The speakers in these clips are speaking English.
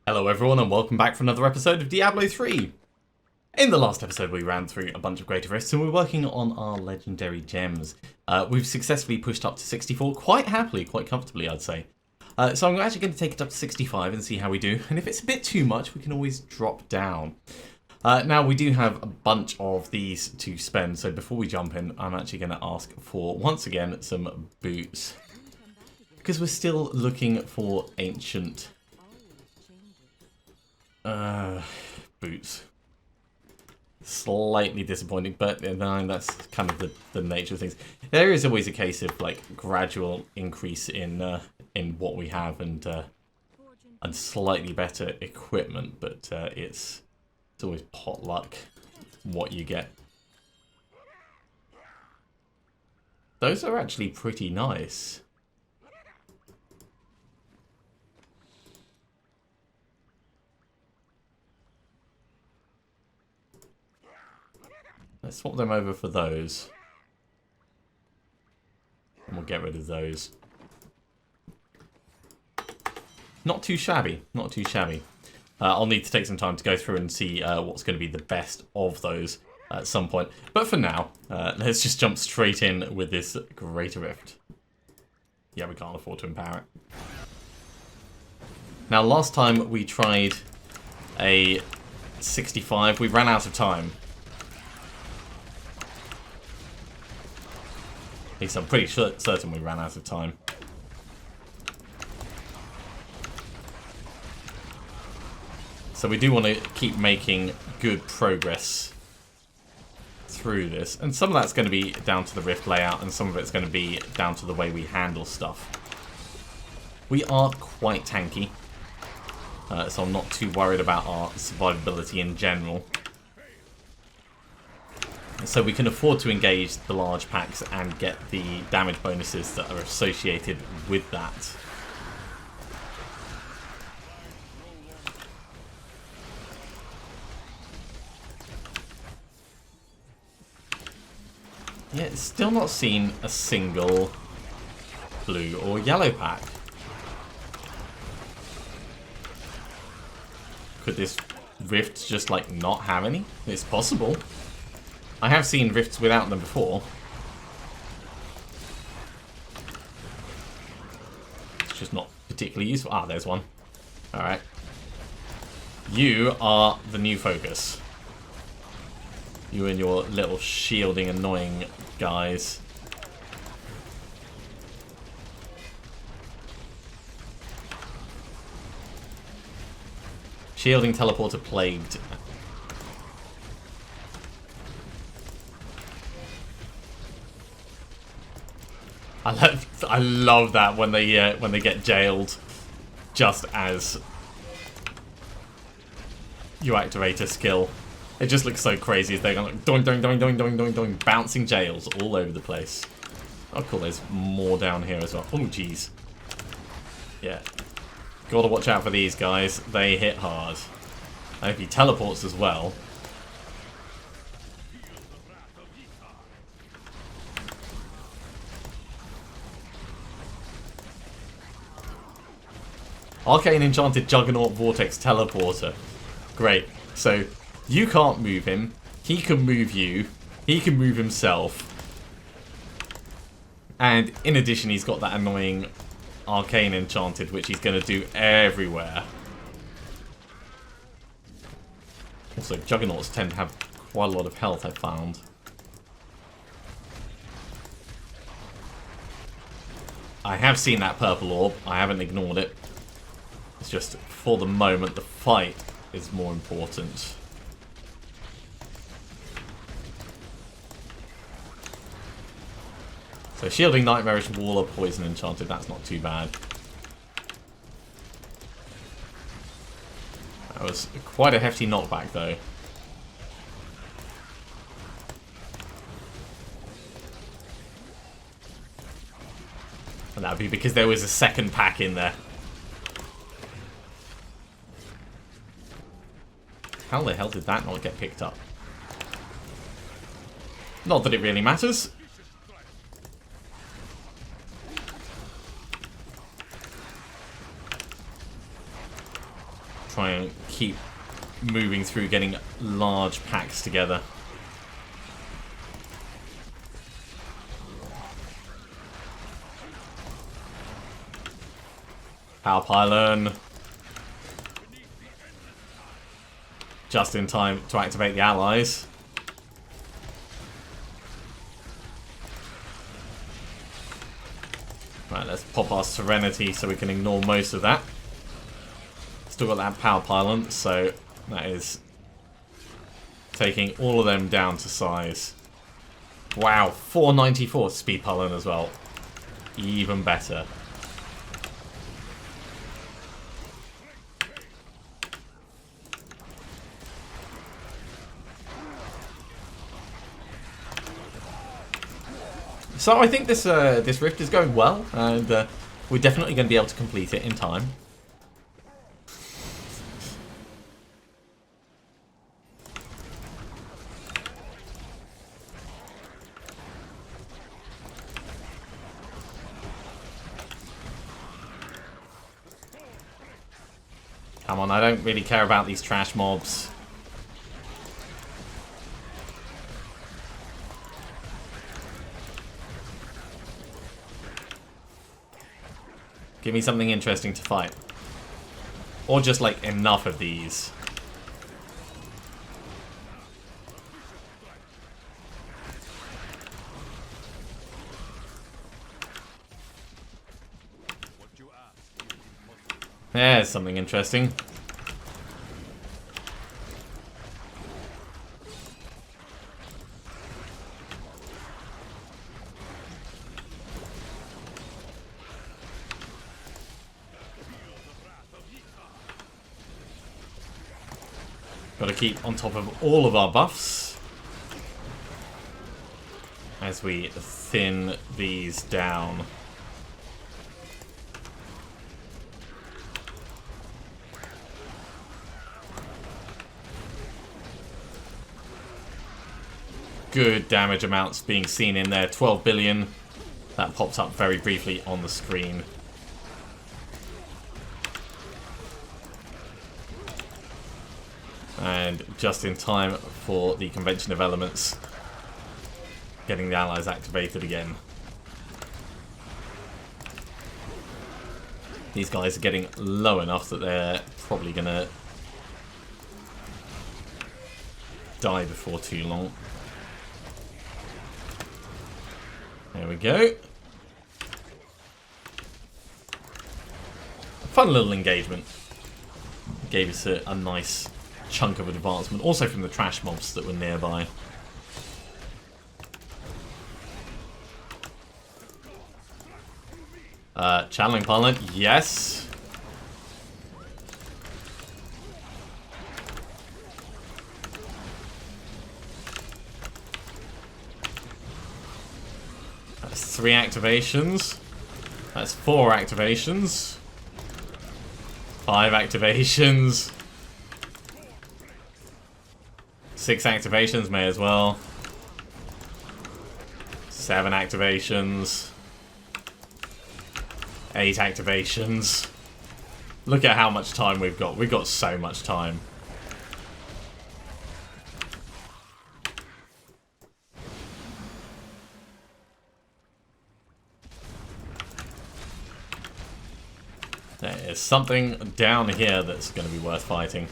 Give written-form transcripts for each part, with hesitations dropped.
Hello everyone and welcome back for another episode of Diablo 3. In the last episode we ran through a bunch of greater rifts and we're working on our legendary gems. We've successfully pushed up to 64 quite happily, quite comfortably I'd say. So I'm actually going to take it up to 65 and see how we do, and if it's a bit too much we can always drop down. Now we do have a bunch of these to spend, so before we jump in I'm actually going to ask for, once again, some boots. Because we're still looking for ancient boots. Slightly disappointing, but that's kind of the nature of things. There is always a case of like gradual increase in what we have and slightly better equipment, but it's always pot luck what you get. Those are actually pretty nice. Let's swap them over for those. And we'll get rid of those. Not too shabby, not too shabby. I'll need to take some time to go through and see what's going to be the best of those at some point. But for now, let's just jump straight in with this Greater Rift. Yeah, we can't afford to empower it. Now, last time we tried a 65, we ran out of time. At least I'm pretty certain we ran out of time. So we do want to keep making good progress through this. And some of that's going to be down to the rift layout, and some of it's going to be down to the way we handle stuff. We are quite tanky, so I'm not too worried about our survivability in general. So we can afford to engage the large packs and get the damage bonuses that are associated with that. Yeah, it's still not seen a single blue or yellow pack. Could this rift just like not have any? It's possible. I have seen rifts without them before. It's just not particularly useful. Ah, there's one. Alright. You are the new focus. You and your little shielding annoying guys. Shielding teleporter plagued. I love that when they get jailed, just as you activate a skill. It just looks so crazy as they're going like doing, doing, doing, doing, doing, doing, doing, bouncing jails all over the place. Oh cool, there's more down here as well. Oh jeez. Yeah. Gotta watch out for these guys. They hit hard. And if he teleports as well. Arcane Enchanted Juggernaut Vortex Teleporter. Great. So, you can't move him. He can move you. He can move himself. And in addition, he's got that annoying Arcane Enchanted, which he's going to do everywhere. Also, Juggernauts tend to have quite a lot of health, I've found. I have seen that purple orb. I haven't ignored it. It's just, for the moment, the fight is more important. So shielding Nightmarish Wall or Poison Enchanted, that's not too bad. That was quite a hefty knockback though. And that would be because there was a second pack in there. How the hell did that not get picked up? Not that it really matters. try and keep moving through, getting large packs together. Power pylon. Just in time to activate the allies. Right, let's pop our Serenity so we can ignore most of that. Still got that power pylon, so that is taking all of them down to size. Wow, 494 speed pylon as well. Even better. So I think this this rift is going well, and we're definitely going to be able to complete it in time. Come on, I don't really care about these trash mobs. Give me something interesting to fight. Or just, like, enough of these. There's something interesting. Got to keep on top of all of our buffs as we thin these down. Good damage amounts being seen in there. 12 billion. That pops up very briefly on the screen. And just in time for the convention of elements. Getting the allies activated again. These guys are getting low enough that they're probably going to die before too long. There we go. Fun little engagement. Gave us a nice chunk of advancement. Also from the trash mobs that were nearby. Channeling Parliament, yes. That's 3 activations. That's 4 activations. 5 activations. 6 activations, may as well. 7 activations. 8 activations. Look at how much time we've got. We've got so much time. There is something down here that's going to be worth fighting.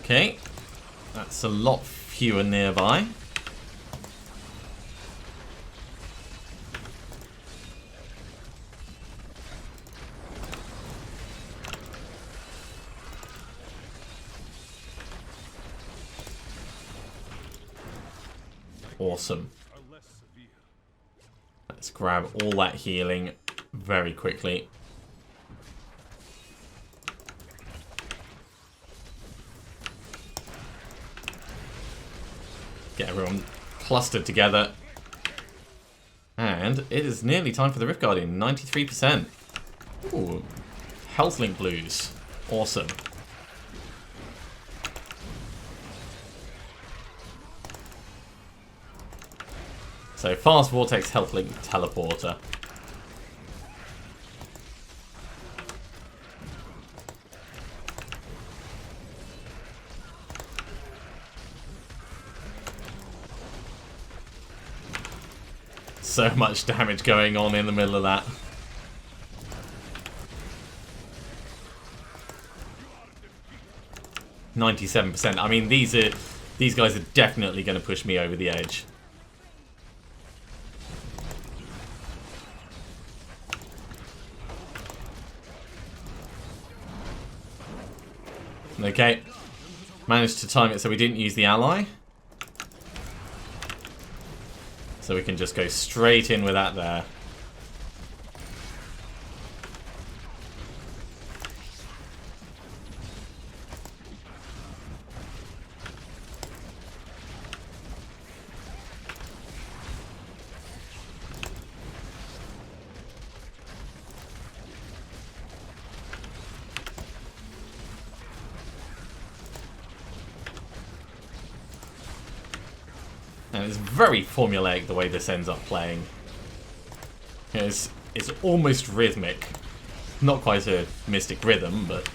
Okay, that's a lot fewer nearby. Awesome. Let's grab all that healing very quickly. Get everyone clustered together. And it is nearly time for the Rift Guardian. 93%. Ooh. Health link blues. Awesome. So fast vortex, health link, teleporter. So much damage going on in the middle of that. %. I mean, these guys are definitely going to push me over the edge. Okay, managed to time it so we didn't use the ally. So we can just go straight in with that there. And it's very formulaic the way this ends up playing. It's almost rhythmic. Not quite a mystic rhythm, but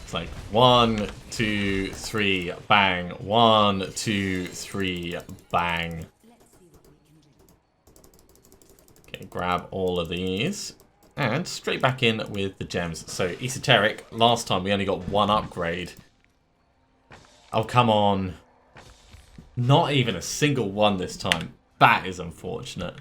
it's like 1, 2, 3, bang. 1, 2, 3, bang. Okay, grab all of these. And straight back in with the gems. So, esoteric, last time we only got 1 upgrade. Oh, come on. Not even a single one this time. That is unfortunate.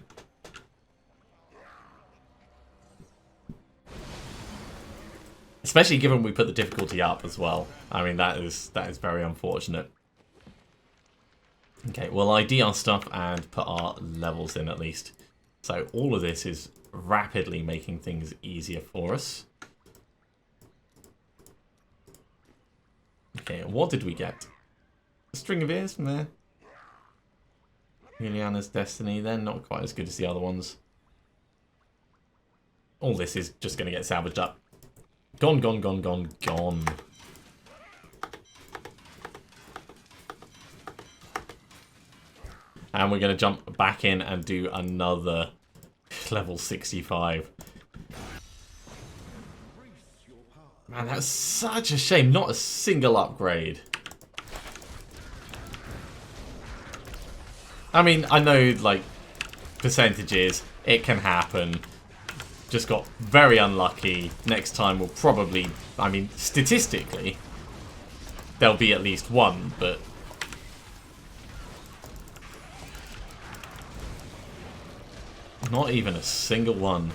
Especially given we put the difficulty up as well. I mean, that is very unfortunate. Okay, we'll ID our stuff and put our levels in at least. So all of this is rapidly making things easier for us. Okay, what did we get? A string of ears from there. Juliana's Destiny, they're not quite as good as the other ones. All this is just going to get salvaged up. Gone, gone, gone, gone, gone. And we're going to jump back in and do another level 65. Man, that's such a shame. Not a single upgrade. I mean, I know, like, percentages, it can happen. Just got very unlucky. Next time we'll probably, I mean, statistically, there'll be at least one, but... not even a single one.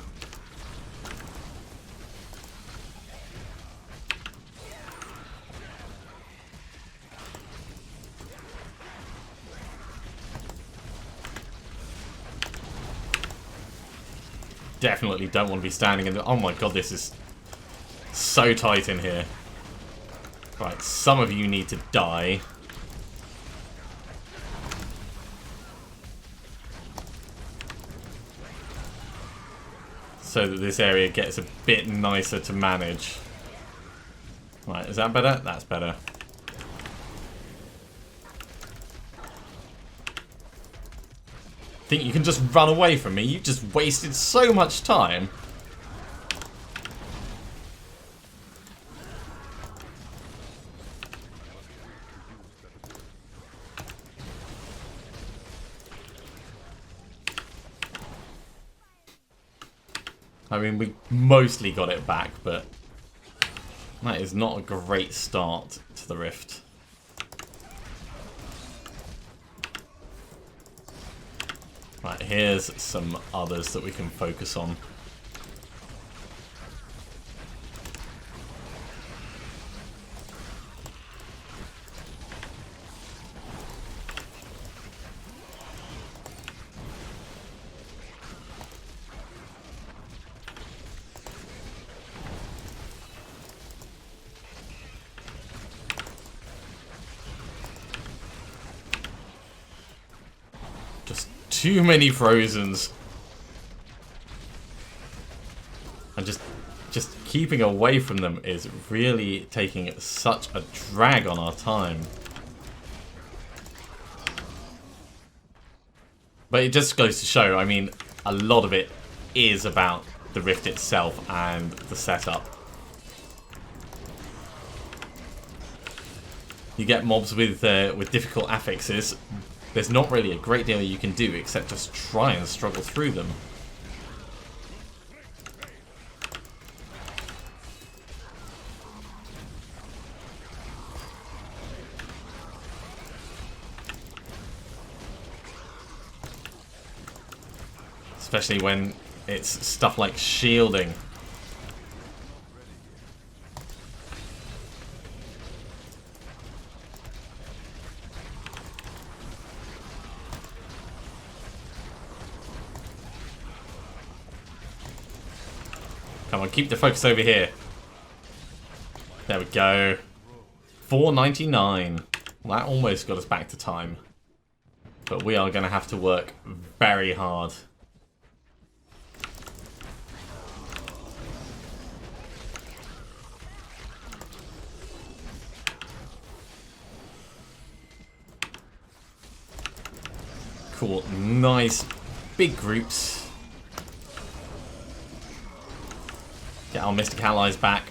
Definitely don't want to be standing in the... oh my god, this is so tight in here. Right, some of you need to die. So that this area gets a bit nicer to manage. Right, is that better? That's better. Think you can just run away from me? You just wasted so much time. I mean, we mostly got it back, but that is not a great start to the rift. Right, here's some others that we can focus on. Too many Frozens. And just keeping away from them is really taking such a drag on our time. But it just goes to show, I mean, a lot of it is about the Rift itself and the setup. You get mobs with difficult affixes. There's not really a great deal you can do except just try and struggle through them. Especially when it's stuff like shielding. Come on, keep the focus over here. There we go. 499. Well, that almost got us back to time. But we are going to have to work very hard. Cool, nice big groups. Get our Mystic Allies back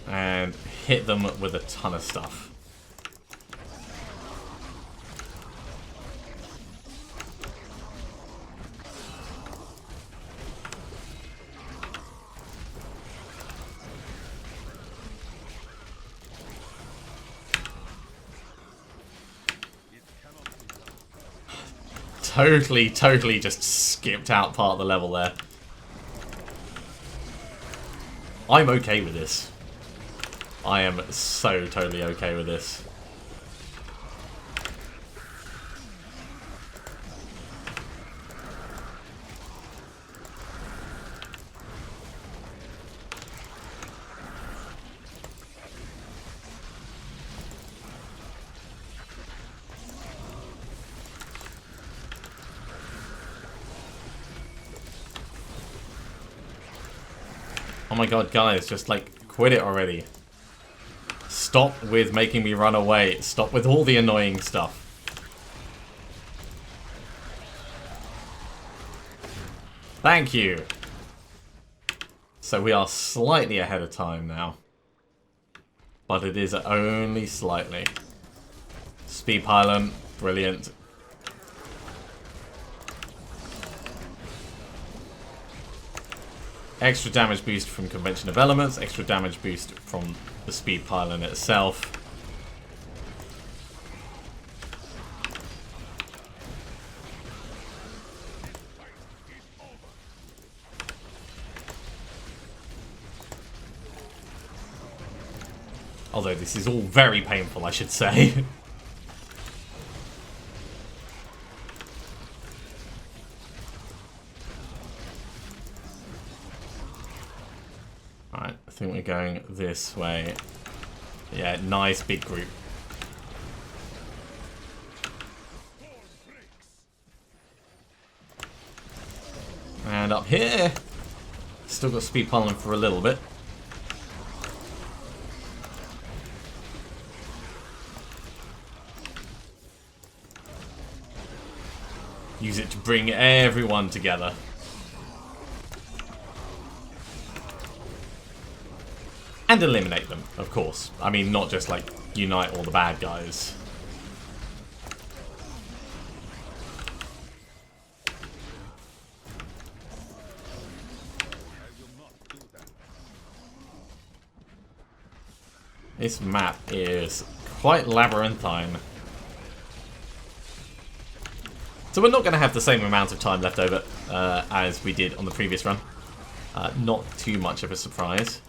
and hit them with a ton of stuff. Totally just skipped out part of the level there. I'm okay with this. I am so totally okay with this. Oh my god, guys, just like quit it already. Stop with making me run away. Stop with all the annoying stuff. Thank you. So we are slightly ahead of time now. But it is only slightly. Speed pylon, brilliant. Extra damage boost from convention of elements, extra damage boost from the speed pylon itself. Although this is all very painful, I should say. Alright, I think we're going this way. Yeah, nice big group. And up here, still got speed pylon for a little bit. Use it to bring everyone together. And eliminate them, of course. I mean, not just like unite all the bad guys. This map is quite labyrinthine. So we're not going to have the same amount of time left over as we did on the previous run. Not too much of a surprise.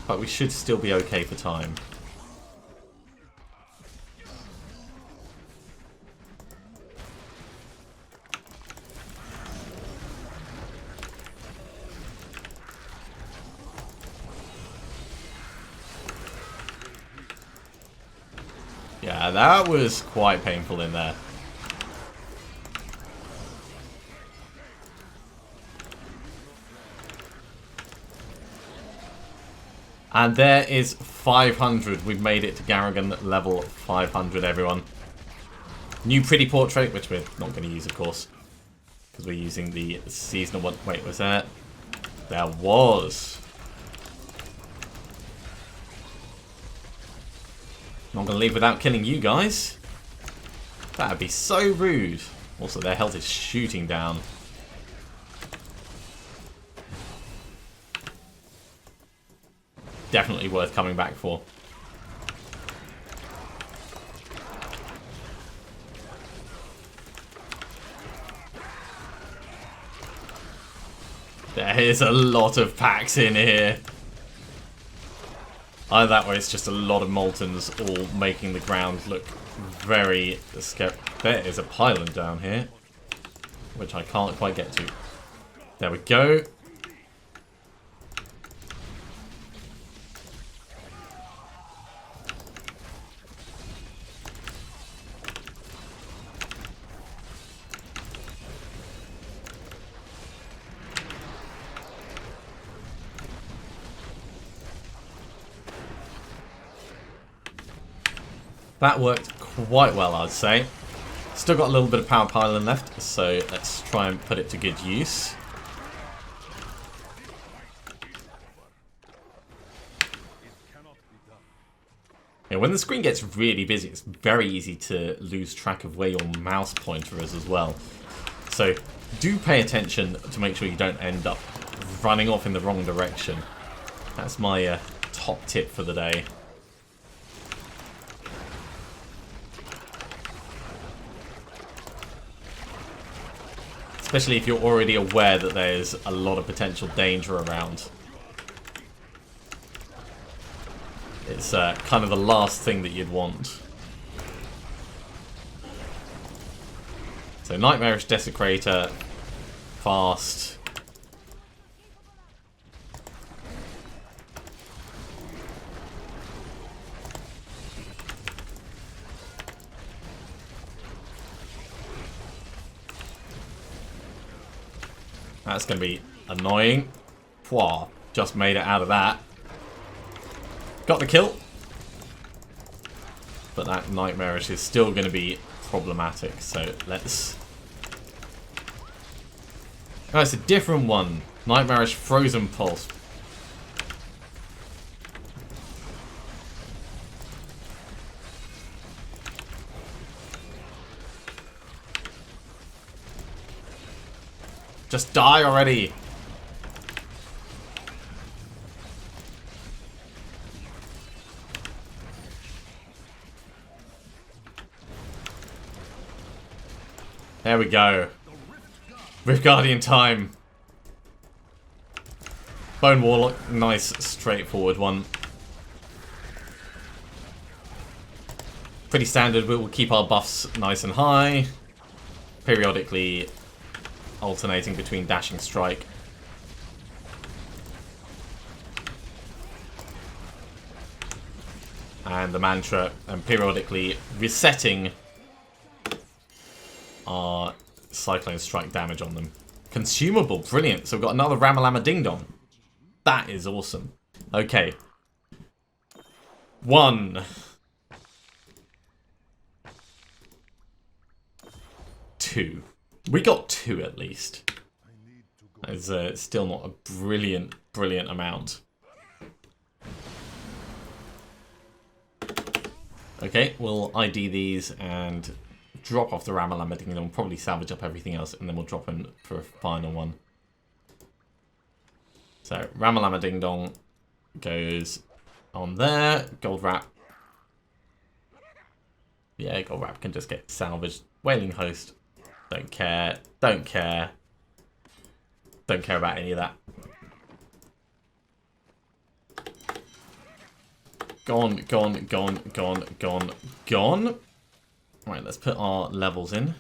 But we should still be okay for time. Yeah, that was quite painful in there. And there is 500. We've made it to Paragon level 500, everyone. New pretty portrait, which we're not going to use, of course, because we're using the seasonal one. Wait, was that? There was. Not going to leave without killing you guys. That'd be so rude. Also, their health is shooting down. Definitely worth coming back for. There is a lot of packs in here. Either that way, it's just a lot of Moltons all making the ground look very scary. There is a pylon down here, which I can't quite get to. There we go. That worked quite well, I'd say. Still got a little bit of power pylon left, so let's try and put it to good use. Yeah, when the screen gets really busy, it's very easy to lose track of where your mouse pointer is as well. So do pay attention to make sure you don't end up running off in the wrong direction. That's my top tip for the day. Especially if you're already aware that there's a lot of potential danger around. It's kind of the last thing that you'd want. So Nightmarish Desecrator, fast. That's going to be annoying. Pwah, just made it out of that. Got the kill. But that Nightmarish is still going to be problematic. So let's... Oh, it's a different one. Nightmarish Frozen Pulse. Just die already. There we go. Rift Guardian time. Bone Warlock, nice straightforward one. Pretty standard, we will keep our buffs nice and high. Periodically alternating between Dashing Strike and the Mantra, and periodically resetting our Cyclone Strike damage on them. Consumable, brilliant. So we've got another Ramalama Ding Dong. That is awesome. Okay. 1. 2. We got 2 at least. That is still not a brilliant amount. Okay, we'll ID these and drop off the Ramalama Ding Dong, probably salvage up everything else, and then we'll drop in for a final one. So, Ramalama Ding Dong goes on there. Gold Wrap. Yeah, Gold Wrap can just get salvaged. Wailing Host. Don't care. Don't care. Don't care about any of that. Gone, gone, gone, gone, gone, gone. Right, let's put our levels in.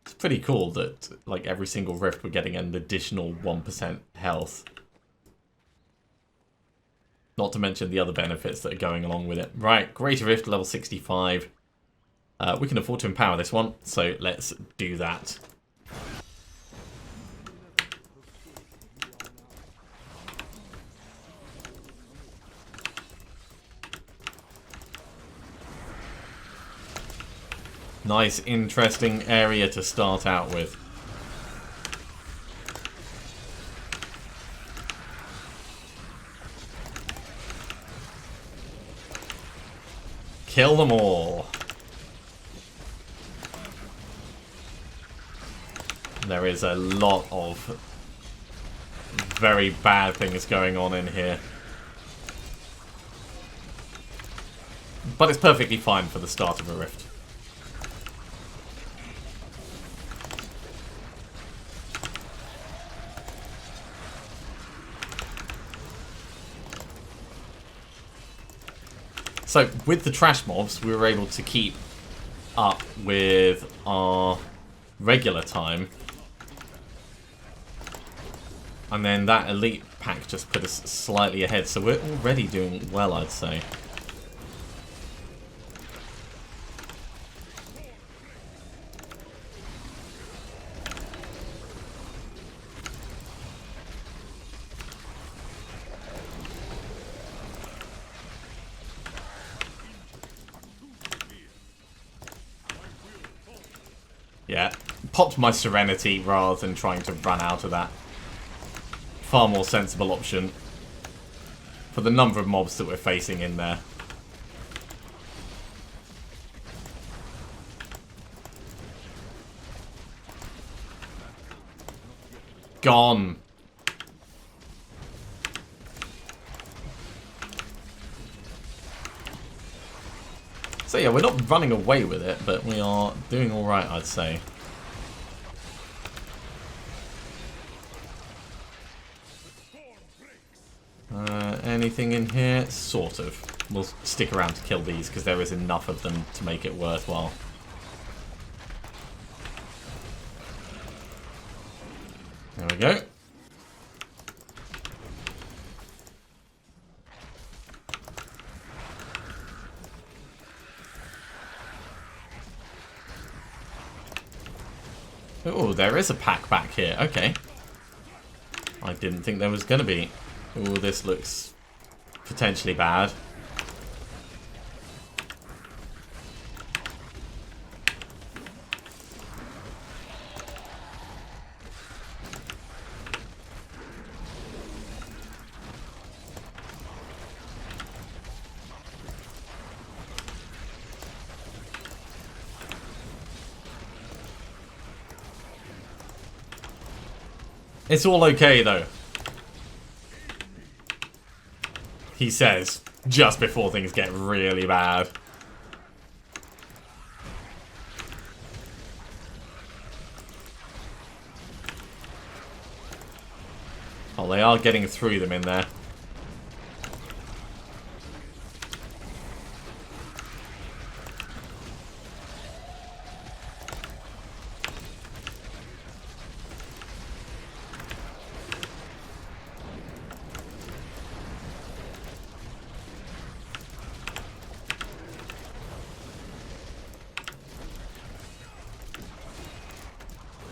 It's pretty cool that, like, every single rift we're getting an additional 1% health. Not to mention the other benefits that are going along with it. Right, Greater Rift, level 65. We can afford to empower this one, so let's do that. Nice, interesting area to start out with. Kill them all. There is a lot of very bad things going on in here. But it's perfectly fine for the start of a rift. So, with the trash mobs, we were able to keep up with our regular time. And then that elite pack just put us slightly ahead. So we're already doing well, I'd say. Yeah, popped my Serenity rather than trying to run out of that. Far more sensible option for the number of mobs that we're facing in there. Gone. So yeah, we're not running away with it, but we are doing alright, I'd say. Anything in here? Sort of. We'll stick around to kill these, because there is enough of them to make it worthwhile. There we go. Oh, there is a pack back here. Okay. I didn't think there was going to be. Oh, this looks potentially bad. It's all okay, though. He says, just before things get really bad. Oh, they are getting through them in there.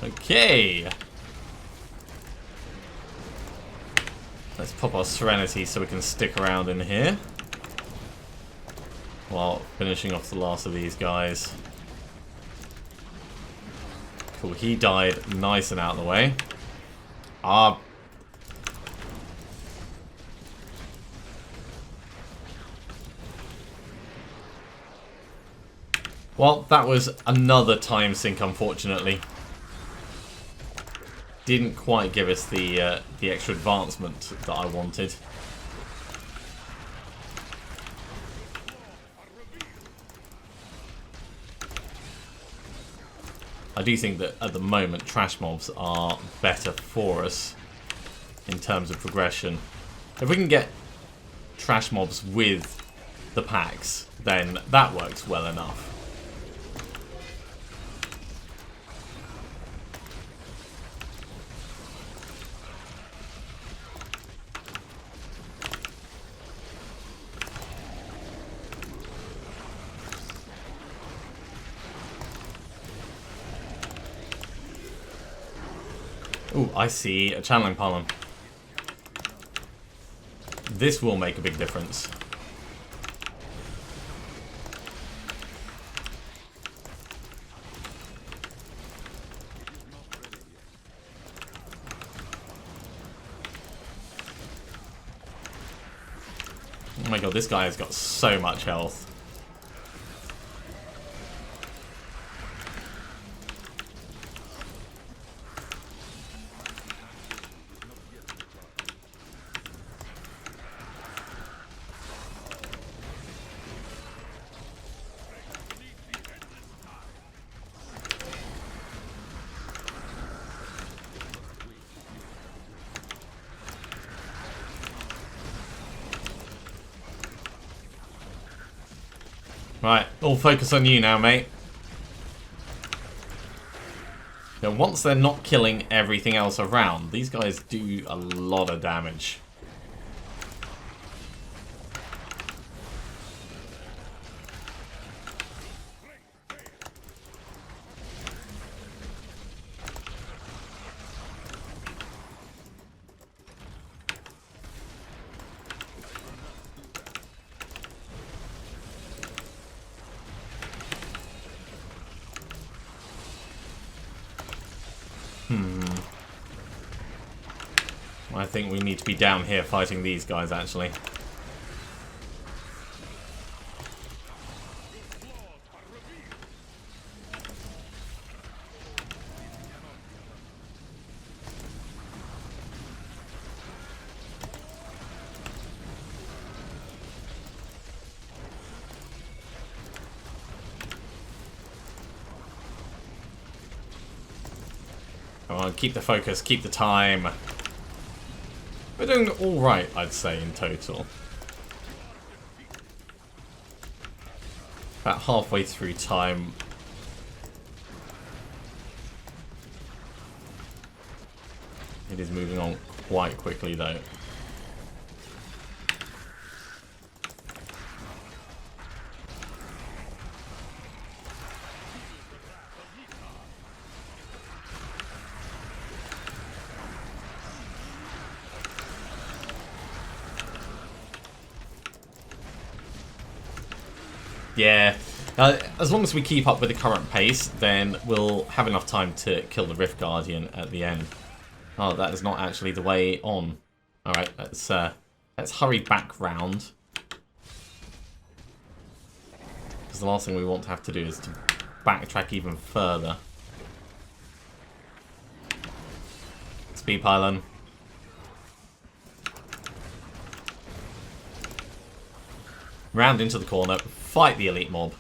Okay. Let's pop our Serenity so we can stick around in here. While finishing off the last of these guys. Cool, he died nice and out of the way. Well, that was another time sink, unfortunately. Didn't quite give us the extra advancement that I wanted. I do think that at the moment trash mobs are better for us in terms of progression. If we can get trash mobs with the packs, then that works well enough. Ooh, I see a channeling pylon. This will make a big difference. my god, this guy has got so much health. Right, all focus on you now, mate. Now, once they're not killing everything else around, these guys do a lot of damage. I think we need to be down here fighting these guys, actually. Come on, keep the focus, keep the time. We're doing alright, I'd say, in total. About halfway through time. It is moving on quite quickly, though. Yeah, as long as we keep up with the current pace, then we'll have enough time to kill the Rift Guardian at the end. Oh, that is not actually the way on. Alright, let's hurry back round. Because the last thing we want to have to do is to backtrack even further. Speed pylon. Round into the corner, fight the elite mob.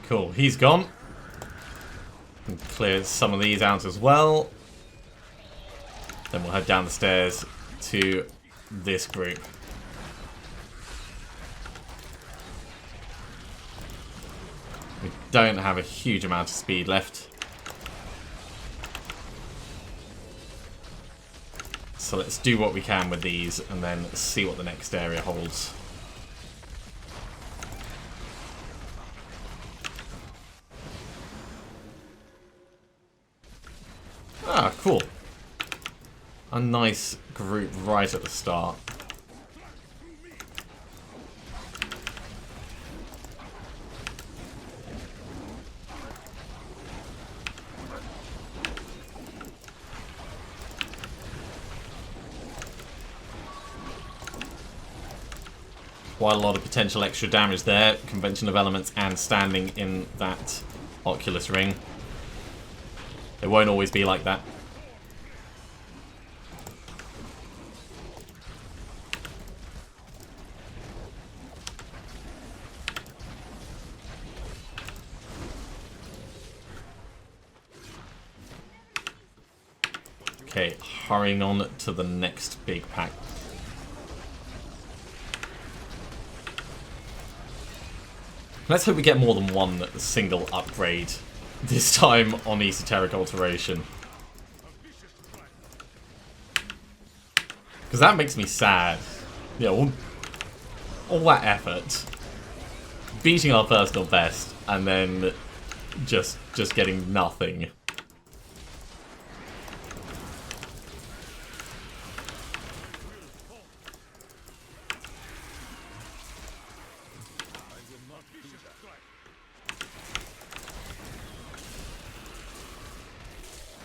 Cool, he's gone. And cleared some of these out as well. Then we'll head down the stairs to this group. We don't have a huge amount of speed left. So let's do what we can with these and then see what the next area holds. Ah, cool. A nice group right at the start. Quite a lot of potential extra damage there. Convention of elements and standing in that Oculus ring. It won't always be like that. Okay, hurrying on to the next big pack. Let's hope we get more than one single upgrade. This time on Esoteric Alteration. Because that makes me sad. Yeah, all that effort, beating our personal best, and then just getting nothing.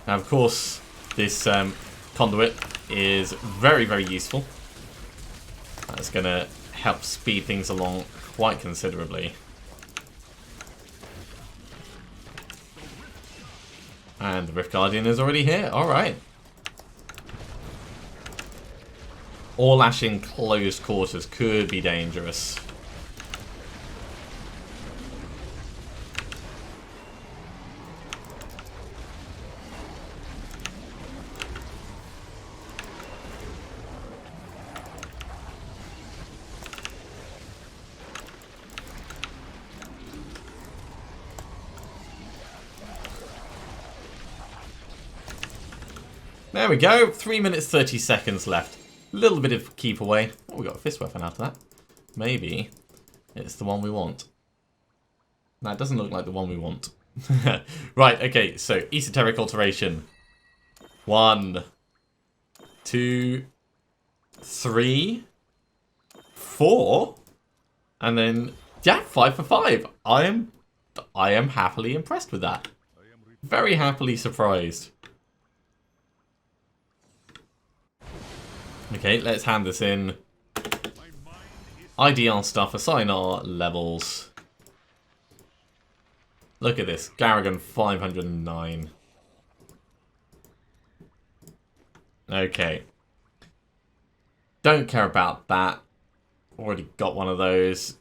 Now, of course, this conduit is very, very useful. That's going to help speed things along quite considerably. And the Rift Guardian is already here. Alright. All Ash in close quarters could be dangerous. There we go, 3 minutes 30 seconds left. A little bit of keep away. Oh, we got a fist weapon out of that. Maybe it's the one we want. No, it doesn't look like the one we want. Right, okay, so esoteric alteration. 1, 2, 3, 4, and then yeah, 5 for 5. I am happily impressed with that. Very happily surprised. Okay, let's hand this in. IDR stuff, assign our levels. Look at this, Paragon 509. Okay. Don't care about that. Already got one of those.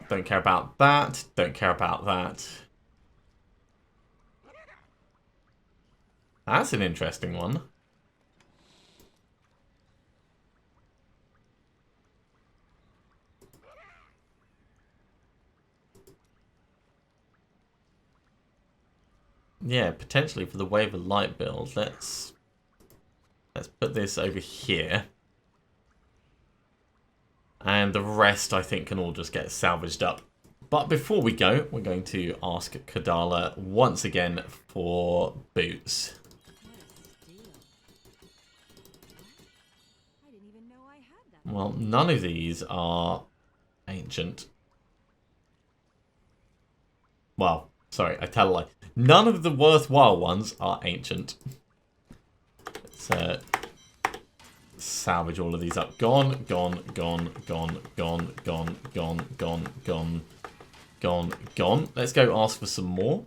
Don't care about that. Don't care about that. That's an interesting one. Yeah, potentially for the Wave of Light build. Let's put this over here. And the rest, I think, can all just get salvaged up. But before we go, we're going to ask Kadala once again for boots. Well, none of these are ancient. Well, sorry, I tell a lie. None of the worthwhile ones are ancient. Let's salvage all of these up. Gone, gone, gone, gone, gone, gone, gone, gone, gone, gone, gone. Let's go ask for some more.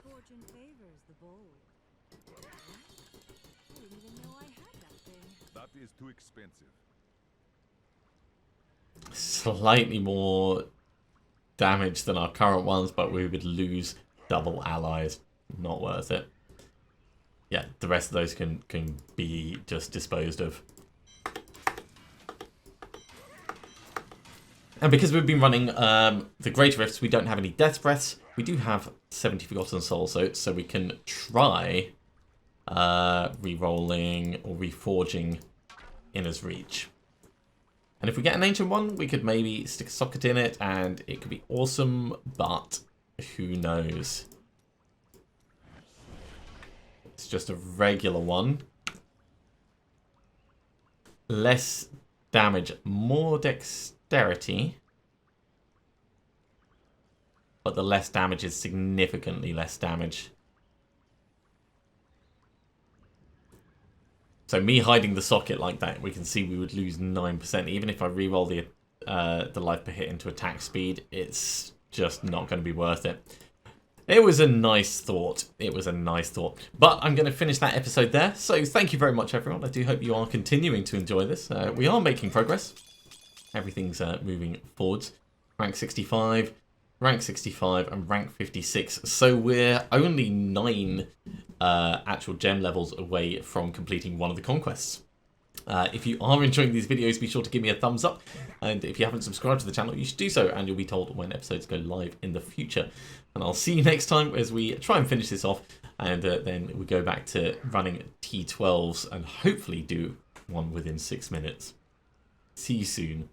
Fortune favors the bold. I didn't even know I had that thing. That is too expensive. Slightly more damage than our current ones, but we would lose double allies. Not worth it. Yeah, the rest of those can be just disposed of. And because we've been running the Greater Rifts, we don't have any Death Breaths. We do have 70 Forgotten Soul Soats, so we can try re-rolling or reforging Inner's Reach. And if we get an ancient one, we could maybe stick a socket in it and it could be awesome, but who knows? It's just a regular one. Less damage, more dexterity. But the less damage is significantly less damage. So me hiding the socket like that, we can see we would lose 9%. Even if I reroll the life per hit into attack speed, it's just not going to be worth it. It was a nice thought. It was a nice thought. But I'm going to finish that episode there. So thank you very much, everyone. I do hope you are continuing to enjoy this. We are making progress. Everything's moving forwards. Rank 65, rank 65, and rank 56. So we're only 9 actual gem levels away from completing one of the conquests. If you are enjoying these videos, be sure to give me a thumbs up. And if you haven't subscribed to the channel, you should do so, and you'll be told when episodes go live in the future. And I'll see you next time as we try and finish this off, and then we go back to running T12s and hopefully do one within 6 minutes. See you soon.